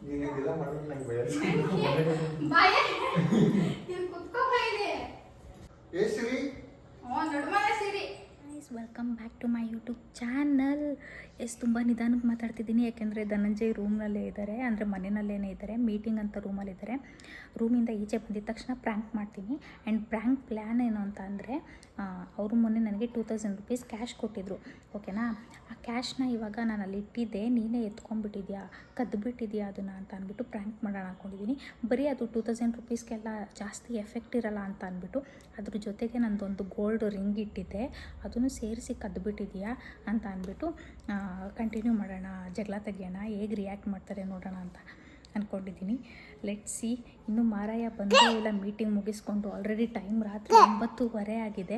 ನೀನಿದೆಲ್ಲ ಮಾಡೋದು ನಂಗೆ ಭಯ. ಭಯ ಇಲ್ಲಿ ಕುತ್ಕೋ ಇಲ್ಲಿ. ಏ Siri, Nadumane Siri. Welcome back to my YouTube channel. ತುಂಬ ನಿಧಾನಕ್ಕೆ ಮಾತಾಡ್ತಿದ್ದೀನಿ, ಯಾಕೆಂದರೆ ಧನಂಜಯ್ ರೂಮ್ನಲ್ಲೇ ಇದ್ದಾರೆ, ಅಂದರೆ ಮನೆಯಲ್ಲೇ ಇದ್ದಾರೆ. ಮೀಟಿಂಗ್ ಅಂತ ರೂಮಲ್ಲಿದ್ದಾರೆ. ರೂಮಿಂದ ಈಚೆ ಬಂದಿದ ತಕ್ಷಣ ಪ್ರ್ಯಾಂಕ್ ಮಾಡ್ತೀನಿ. ಆ್ಯಂಡ್ ಪ್ರ್ಯಾಂಕ್ ಪ್ಲ್ಯಾನ್ ಏನು ಅಂತ ಅಂದರೆ, ಅವರು ಮೊನ್ನೆ ನನಗೆ 2000 ರೂಪೀಸ್ ಕ್ಯಾಶ್ ಕೊಟ್ಟಿದ್ದರು, ಓಕೆನಾ. ಆ ಕ್ಯಾಶ್ನ ಇವಾಗ ನಾನು ಅಲ್ಲಿ ಇಟ್ಟಿದ್ದೆ, ನೀನೇ ಎತ್ಕೊಂಡ್ಬಿಟ್ಟಿದ್ಯಾ, ಕದ್ದುಬಿಟ್ಟಿದ್ಯಾ ಅದನ್ನು ಅಂತ ಅಂದ್ಬಿಟ್ಟು ಪ್ರ್ಯಾಂಕ್ ಮಾಡೋಣ ಅಂದ್ಕೊಂಡಿದ್ದೀನಿ. ಬರೀ ಅದು 2000 ರೂಪೀಸ್ಗೆಲ್ಲ ಜಾಸ್ತಿ ಎಫೆಕ್ಟ್ ಇರಲ್ಲ ಅಂತ ಅಂದ್ಬಿಟ್ಟು ಅದ್ರ ಜೊತೆಗೆ ನಂದೊಂದು ಗೋಲ್ಡ್ ರಿಂಗ್ ಇಟ್ಟಿದ್ದೆ, ಅದನ್ನು ಸೇರಿಸಿ ಕದ್ದುಬಿಟ್ಟಿದ್ಯಾ ಅಂತ ಅಂದ್ಬಿಟ್ಟು ಕಂಟಿನ್ಯೂ ಮಾಡೋಣ, ಜಗಳ ತೆಗಿಯೋಣ, ಹೇಗೆ ರಿಯಾಕ್ಟ್ ಮಾಡ್ತಾರೆ ನೋಡೋಣ ಅಂತ ಅಂದ್ಕೊಂಡಿದ್ದೀನಿ. Let's see. ಇನ್ನು ಮಾರಾಯ ಬಂದೇ ಇಲ್ಲ ಮೀಟಿಂಗ್ ಮುಗಿಸ್ಕೊಂಡು. ಆಲ್ರೆಡಿ ಟೈಮ್ ರಾತ್ರಿ 9:30 ಆಗಿದೆ.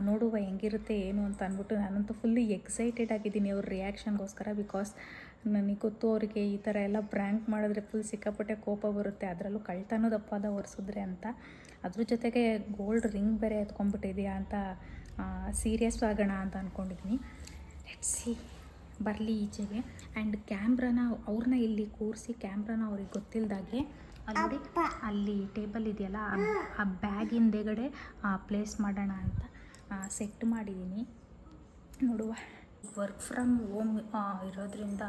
ನೋಡುವ ಹೆಂಗಿರುತ್ತೆ ಏನು ಅಂತ ಅಂದ್ಬಿಟ್ಟು ನಾನಂತೂ ಫುಲ್ಲು ಎಕ್ಸೈಟೆಡ್ ಆಗಿದ್ದೀನಿ ಅವ್ರ ರಿಯಾಕ್ಷನ್ಗೋಸ್ಕರ. ಬಿಕಾಸ್ ನನಗೆ ಗೊತ್ತು ಅವರಿಗೆ ಈ ಥರ ಎಲ್ಲ ಪ್ರ್ಯಾಂಕ್ ಮಾಡಿದ್ರೆ ಫುಲ್ ಸಿಕ್ಕಾಪಟ್ಟೆ ಕೋಪ ಬರುತ್ತೆ, ಅದರಲ್ಲೂ ಕಳ್ತನದ ಅಪವಾದ ಹೊರಿಸಿದ್ರೆ ಅಂತ. ಅದ್ರ ಜೊತೆಗೆ ಗೋಲ್ಡ್ ರಿಂಗ್ ಬೇರೆ ಎತ್ಕೊಂಡ್ಬಿಟ್ಟಿದೆಯಾ ಅಂತ ಸೀರಿಯಸ್ ಆಗೋಣ ಅಂತ ಅಂದ್ಕೊಂಡಿದ್ದೀನಿ. ಲೆಟ್ಸ್ ಸಿ, ಬರಲಿ ಈಚೆಗೆ. ಆ್ಯಂಡ್ ಕ್ಯಾಮ್ರಾನ ಅವ್ರನ್ನ ಇಲ್ಲಿ ಕೂರಿಸಿ ಕ್ಯಾಮ್ರಾನ ಅವ್ರಿಗೆ ಗೊತ್ತಿಲ್ಲದಾಗೆ ಅಲ್ಲಿ ಅಲ್ಲಿ ಟೇಬಲ್ ಇದೆಯಲ್ಲ ಆ ಬ್ಯಾಗ್ ಹಿಂದೆಗಡೆ ಪ್ಲೇಸ್ ಮಾಡೋಣ ಅಂತ ಸೆಟ್ ಮಾಡಿದ್ದೀನಿ. ನೋಡುವ. ವರ್ಕ್ ಫ್ರಮ್ ಹೋಮ್ ಇರೋದ್ರಿಂದ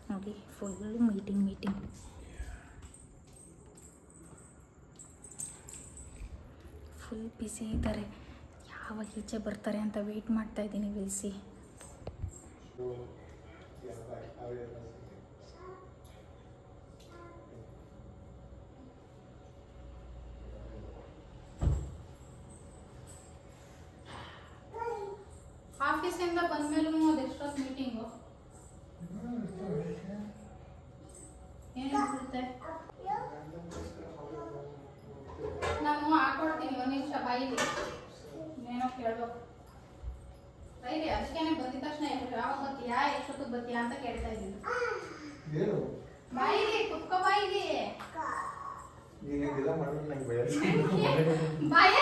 ನೋಡಿ ಫುಲ್ ಮೀಟಿಂಗ್ ಫುಲ್ ಬ್ಯುಸಿ ಇದ್ದಾರೆ. ಯಾವಾಗ ಈಚೆ ಬರ್ತಾರೆ ಅಂತ ವೆಯ್ಟ್ ಮಾಡ್ತಾ ಇದ್ದೀನಿ. ವಿಲ್ಸಿ. ಆಫೀಸಿಂದ ಬಂದ್ಮೇಲೂ ಅದೆಷ್ಟೊತ್ತು ಮೀಟಿಂಗು ಏನಿರುತ್ತೆ. ನಾನು ಹಾಕೊಡ್ತೀನಿ, ಒಂದು ನಿಮಿಷ ಬಾಯಿಲಿ ಏನೋ ಕೇಳ್ಬೇಕು. ಬೈರಿ, ಅದಕ್ಕೇನೆ ಬಂದಿದ ತಕ್ಷಣ ಯಾವ ಬತ್ತೀಯಾ, ಎಷ್ಟೊತ್ತಿಗೆ ಬತ್ತೀಯಾ ಅಂತ ಕೇಳ್ತಾ ಇದ್ದೀನಿ. ಬಾಯಿಲಿ ಕುತ್ಕೋ, ಬಾಯಿಲಿ. ನೀನಿದೆಲ್ಲ ಮಾಡೋದು ನಂಗೆ ಭಯ. ಭಯ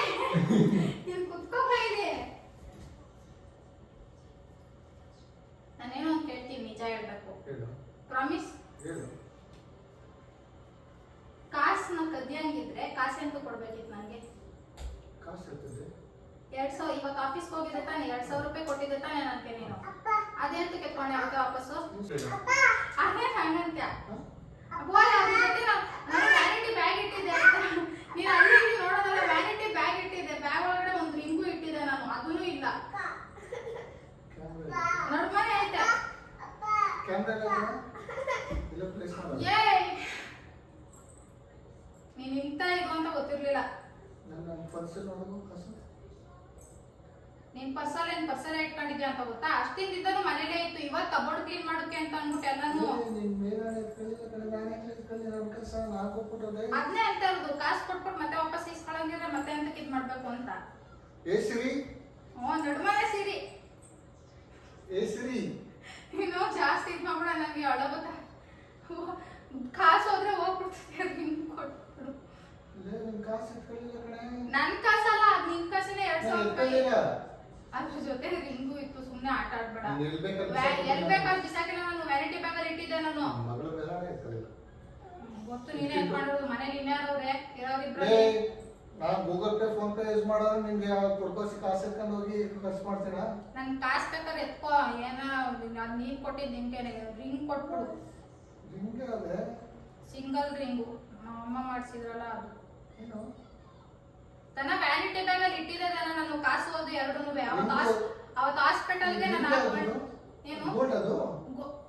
ಇಲ್ಲಿ ಕುತ್ಕೋ, ಬಾಯಿಲಿ. ನಾನೇನೋ ಒಂದು ಕೇಳ್ತೀನಿ, ನಿಜ ಹೇಳ್ಬೇಕು. ಪ್ರಾಮಿಸ್. ಕಾಸನ್ನ ಕದ್ದಿಯಂಗಿದ್ರೆ ಕಾಸು ಎಂತ ಕೊಡ್ಬೇಕಿತ್ತು ನನಗೆ. ಕಾಸು ಇರ್ತದೆ 2000. ಇವತ್ತು ಆಫೀಸ್ಗೆ ಹೋಗಿದ್ದೆ ತಾನೆ, 2000 ರೂಪಾಯಿ ಕೊಟ್ಟಿದ್ದೆ ತಾನೆ ನನಗೆ ನೀನು. ಅದೇ ಅಂತ ಕೆತ್ಕೊಂಡೆ ಅವತ್ತೆ ವಾಪಸ್ಸು. ಅದೇ ಹಂಗಂತ್ಯ ಬೋಲ್. ಅದ್ರ ಜೊತೆ ನಾನು ವ್ಯಾನಿಟಿ ಬ್ಯಾಗ್ ಇಟ್ಟಿದ್ದೆ ಅಂತ ನೀನು ಅಲ್ಲಿ ನೋಡೋದಲ್ಲ. ವ್ಯಾನಿಟಿ ಬ್ಯಾಗ್ ಇಟ್ಟಿದ್ದೆ, ಬ್ಯಾಗ್ ಒಳಗಡೆ ಒಂದು ರಿಂಗು ಇಟ್ಟಿದ್ದೆ ನಾನು, ಅದೂ ಇಲ್ಲ. ನಡ್ಮನೆ ಐತೆ. ನೀನ್ ಇಂತ ಇದು ಅಂತ ಗೊತ್ತಿರ್ಲಿಲ್ಲ. ನೀನ್ ಪರ್ಸಲ್ ಇಟ್ಕೊಂಡಿದ್ಯಾ ಅಂತ ಗೊತ್ತಾ. ಅಷ್ಟಿಂದಿದ್ದನು ಮನೇಲೇ ಇತ್ತು. ಇವಾಗ ಕಬೋರ್ಡ್ ಕ್ಲೀನ್ ಮಾಡೋಕೆ ಅಂತ ಅಂದ್ಬಿಟ್ಟು ಎಲ್ಲಾನು ಅದನ್ನೇ ಅಂತ ಇರೋದು. ಕಾಸು ಕೊಟ್ಬಿಟ್ಟು ಮತ್ತೆ ವಾಪಸ್ ಇಸ್ಕೊಳಂಗಿದ್ರೆ ಮತ್ತೆ ಎಂತಕ್ಕೆ ಇದು ಮಾಡ್ಬೇಕು ಅಂತ. ನಡುಮನೆ ಸಿರಿ. ನೀನು ಜಾಸ್ತಿ ಇದು ಮಾಡ್ಬಿಡ, ನನಗೆ ಅಳ ಬತ್ತ. ಕಾಸು ಹೋದ್ರೆ ಹೋಗ್ಬಿಡ್ತದೆ. ರಿಂಗ್ ಕೊಟ್ಬಿಡು. ನನ್ ಕಾಸಲ್ಲ, ಅದು ನಿನ್ ಕಾಸನೇ. 2000 ರೂಪಾಯಿ. ಅದ್ರ ಜೊತೆ ರಿಂಗು ಇತ್ತು. ಸುಮ್ನೆ ಆಟ ಆಡ್ಬೇಡ. ಎಲ್ ಬೇಕಾದ್ರೆ ಬಿಸಾಕಿಲ್ಲ. ನಾನು ವ್ಯಾನಿಟಿ ಬ್ಯಾಗ್ ಅಲ್ಲಿ ಇಟ್ಟಿದ್ದೆ ನಾನು. ಗೊತ್ತು, ನೀನೇ ಎತ್ಕೊಂಡಿರೋದು. ಮನೇಲಿ ಇನ್ಯಾರವ್ರೆ ಇರೋರಿಬ್ರು. ನಾನು Google pay phone pay use ಮಾಡೋದು. ನಿಮ್ಗೆ ಕೊಡ್ಕೋಸಿ ಕಾಸು ಎತ್ಕೊಂಡು ಹೋಗಿ ಖರ್ಚು ಮಾಡ್ತೀರಾ? ನನ್ ಕಾಸು ಬೇಕಾದ್ರೆ ಎತ್ಕೋ. ಏನ ಅದು ನೀನ್ ಕೊಟ್ಟಿದ್ದು ನಿನ್ಗೆ ರಿಂಗ್ ಕೊಟ್ಬಿಡು. ರಿಂಗ್ ಅದೇ ಸಿಂಗಲ್ ರಿಂಗು ನಮ್ಮ ಅಮ್ಮ ಮಾಡಿಸಿದ್ರಲ್ಲ ಅದು. ತನ್ನ ವ್ಯಾನಿಟಿ ಬ್ಯಾಗ್ ಅಲ್ಲಿ ಇಟ್ಟಿದ್ದೆ ನಾನು. ಕಾಸು ಹೋದು ಎರಡನ್ನೂ. ಅವತ್ತು ಹಾಸ್ಪಿಟಲ್ಗೆ ನಾನು ಏನು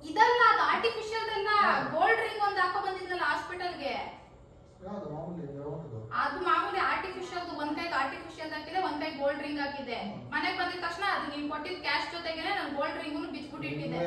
ಇದಲ್ಲ, ಅದು ಆರ್ಟಿಫಿಷಿಯಲ್ ಅಲ್ಲ. ಗೋಲ್ಡ್ ರಿಂಗ್ ಒಂದು ಹಾಕೋ ಬಂದಿದ್ನಲ್ಲ ಹಾಸ್ಪಿಟಲ್ಗೆ. ಅದು ಮಾಮೂಲಿ ಆರ್ಟಿಫಿಷಿಯಲ್. ಒಂದ್ ಕೈಗೆ ಆರ್ಟಿಫಿಷಿಯಲ್ ಹಾಕಿದೆ, ಒಂದ್ ಕೈ ಗೋಲ್ಡ್ ರಿಂಗ್ ಹಾಕಿದೆ. ಮನೆಗೆ ಬಂದಿದ ತಕ್ಷಣ ಅದು ನೀನ್ ಕೊಟ್ಟಿದ್ ಕ್ಯಾಶ್ ಜೊತೆಗೆ ನಾನು ಗೋಲ್ಡ್ ರಿಂಗ್ ಬಿಚ್ಬಿಟ್ಟಿಟ್ಟಿದ್ದೆ.